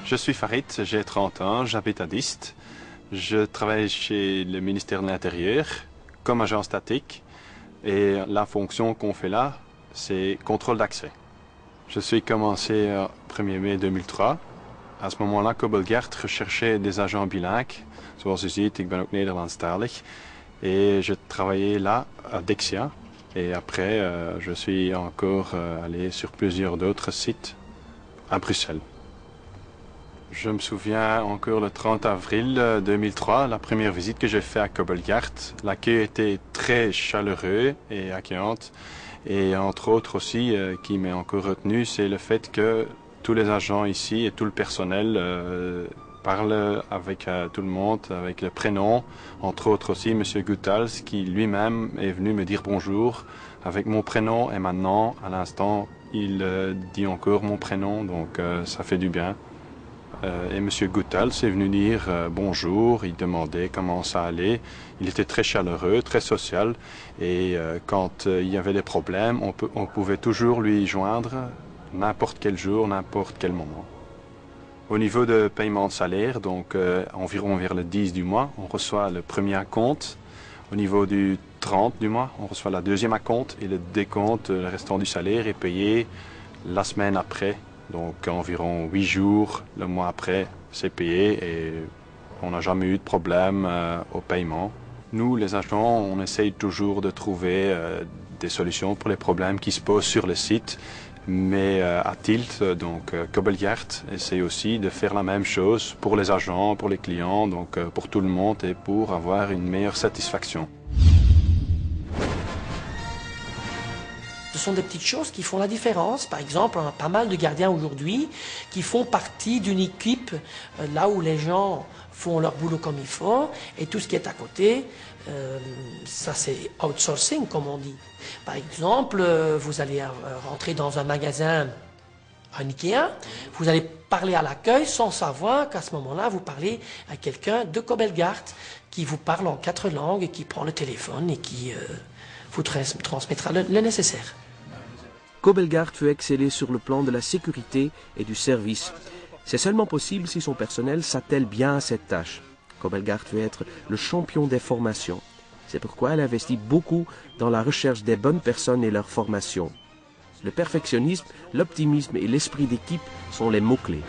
Je suis Farid, j'ai 30 ans, j'habite à Diest. Je travaille chez le ministère de l'Intérieur comme agent statique et la fonction qu'on fait là, c'est contrôle d'accès. Je suis commencé le 1er mai 2003. À ce moment-là, Cobelgard recherchait des agents bilingues. Zoals u ziet, ik ben ook Nederlandstalig. Et je travaillais là à Dexia. Et après, je suis encore allé sur plusieurs d'autres sites à Bruxelles. Je me souviens encore le 30 avril 2003, la première visite que j'ai faite à Cobelgard. L'accueil était très chaleureux et accueillante. Et entre autres aussi, qui m'a encore retenu, c'est le fait que tous les agents ici et tout le personnel parlent avec tout le monde, avec le prénom. Entre autres aussi, M. Goethals, qui lui-même est venu me dire bonjour avec mon prénom. Et maintenant, à l'instant, il dit encore mon prénom, donc ça fait du bien. Et M. Goethals est venu dire bonjour, il demandait comment ça allait. Il était très chaleureux, très social. Et quand il y avait des problèmes, on pouvait toujours lui joindre n'importe quel jour, n'importe quel moment. Au niveau de paiement de salaire, donc environ vers le 10 du mois, on reçoit le premier acompte. Au niveau du 30 du mois, on reçoit la deuxième acompte et le décompte, le restant du salaire est payé la semaine après. Donc environ 8 jours, le mois après, c'est payé et on n'a jamais eu de problème au paiement. Nous, les agents, on essaye toujours de trouver des solutions pour les problèmes qui se posent sur le site. Mais à Tielt, donc Cobelgard, essaye aussi de faire la même chose pour les agents, pour les clients, donc pour tout le monde et pour avoir une meilleure satisfaction. Ce sont des petites choses qui font la différence. Par exemple, on a pas mal de gardiens aujourd'hui qui font partie d'une équipe là où les gens font leur boulot comme il faut et tout ce qui est à côté, ça c'est outsourcing comme on dit. Par exemple, vous allez rentrer dans un magasin, un Ikea, vous allez parler à l'accueil sans savoir qu'à ce moment-là, vous parlez à quelqu'un de Cobelgard qui vous parle en 4 langues et qui prend le téléphone et qui vous transmettra le nécessaire. Cobelgard veut exceller sur le plan de la sécurité et du service. C'est seulement possible si son personnel s'attelle bien à cette tâche. Cobelgard veut être le champion des formations. C'est pourquoi elle investit beaucoup dans la recherche des bonnes personnes et leur formation. Le perfectionnisme, l'optimisme et l'esprit d'équipe sont les mots-clés.